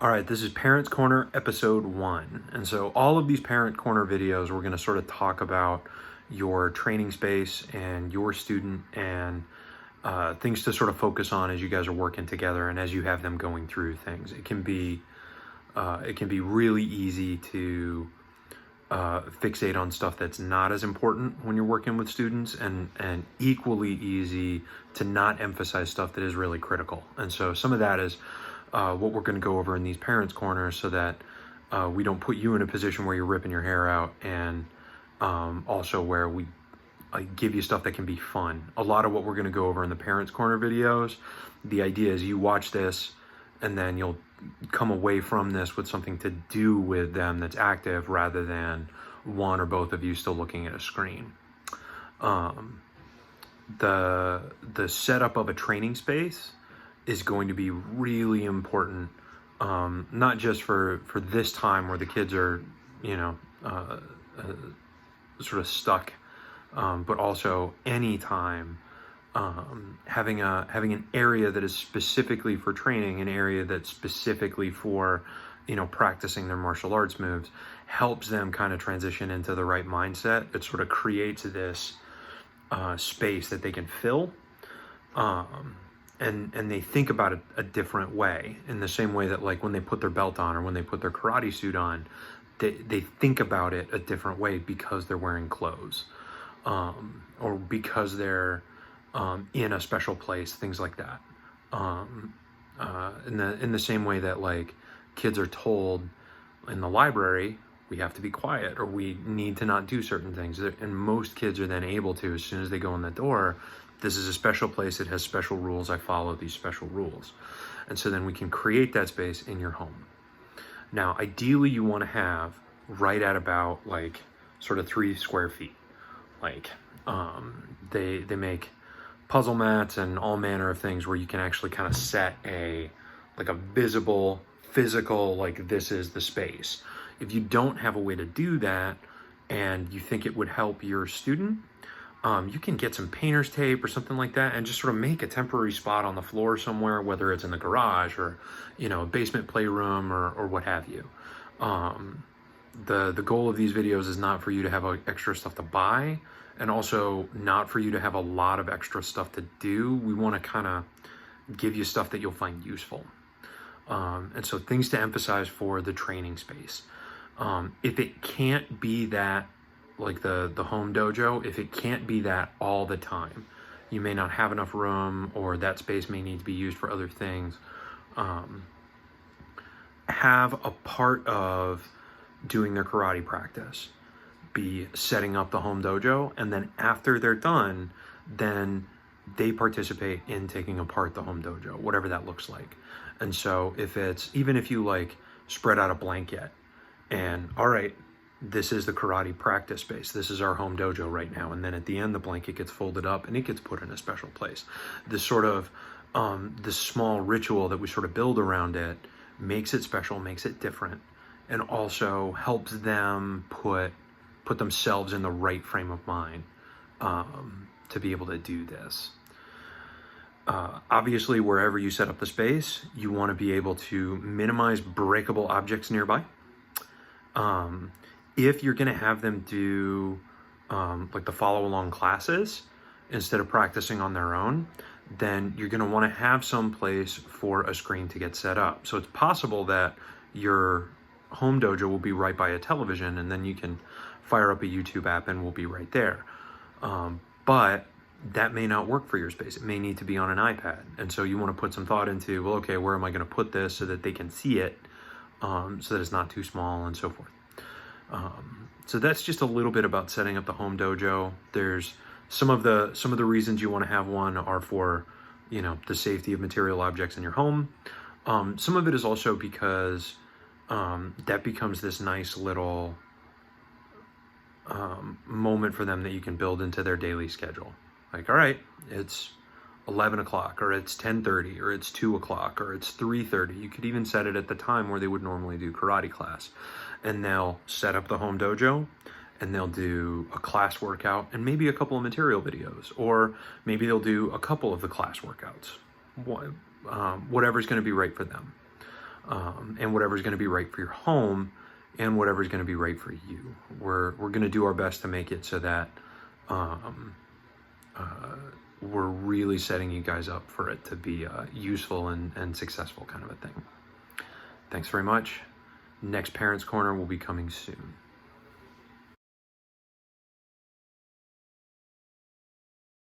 All right, this is Parents Corner episode 1. And so all of these Parent Corner videos, we're going to sort of talk about your training space and your student and things to sort of focus on as you guys are working together and as you have them going through things. It can be really easy to fixate on stuff that's not as important when you're working with students, and equally easy to not emphasize stuff that is really critical. And so some of that is what we're going to go over in these parents corners, so that we don't put you in a position where you're ripping your hair out, and also where we give you stuff that can be fun. A lot of what we're going to go over in the parents corner videos, the idea is you watch this and then you'll come away from this with something to do with them that's active, rather than one or both of you still looking at a screen. The setup of a training space is going to be really important, not just for this time where the kids are, sort of stuck, but also any time. Having an area that is specifically for training, an area that's specifically for, practicing their martial arts moves, helps them kind of transition into the right mindset. It sort of creates this space that they can fill, and they think about it a different way, in the same way that, like, when they put their belt on or when they put their karate suit on, they think about it a different way because they're wearing clothes, or because they're in a special place, things like that. In the same way that, like, kids are told in the library, we have to be quiet, or we need to not do certain things, and most kids are then able to, as soon as they go in the door, this is a special place, it has special rules, I follow these special rules. And so then we can create that space in your home. Now, ideally you want to have right at about, like, sort of 3 square feet. Like, they make puzzle mats and all manner of things where you can actually kind of set a visible physical, like, this is the space. If you don't have a way to do that and you think it would help your student, you can get some painter's tape or something like that and just sort of make a temporary spot on the floor somewhere, whether it's in the garage or, a basement playroom or what have you. The goal of these videos is not for you to have extra stuff to buy, and also not for you to have a lot of extra stuff to do. We want to kind of give you stuff that you'll find useful. And so things to emphasize for the training space. If it can't be that, like the home dojo, if it can't be that all the time, you may not have enough room, or that space may need to be used for other things. Have a part of doing their karate practice be setting up the home dojo, and then after they're done, then they participate in taking apart the home dojo, whatever that looks like. And so even if you, like, spread out a blanket and, all right, this is the karate practice space, this is our home dojo right now, and then at the end the blanket gets folded up and it gets put in a special place. This sort of this small ritual that we sort of build around it makes it special, makes it different, and also helps them put themselves in the right frame of mind to be able to do this. Obviously, wherever you set up the space, you want to be able to minimize breakable objects nearby. If you're going to have them do like the follow-along classes instead of practicing on their own, then you're going to want to have some place for a screen to get set up. So it's possible that your home dojo will be right by a television, and then you can fire up a YouTube app and we'll be right there. But that may not work for your space. It may need to be on an iPad. And so you want to put some thought into, well, okay, where am I going to put this so that they can see it, so that it's not too small, and so forth. So that's just a little bit about setting up the home dojo. There's some of the reasons you want to have one are for, the safety of material objects in your home. Some of it is also because that becomes this nice little moment for them that you can build into their daily schedule. Like, all right, it's 11 o'clock, or it's 10:30, or it's 2 o'clock, or it's 3:30. You could even set it at the time where they would normally do karate class. And they'll set up the home dojo, and they'll do a class workout and maybe a couple of material videos, or maybe they'll do a couple of the class workouts, whatever's going to be right for them. and whatever's going to be right for your home, and whatever's going to be right for you. We're going to do our best to make it so that we're really setting you guys up for it to be useful and successful kind of a thing. Thanks very much. Next Parents Corner will be coming soon.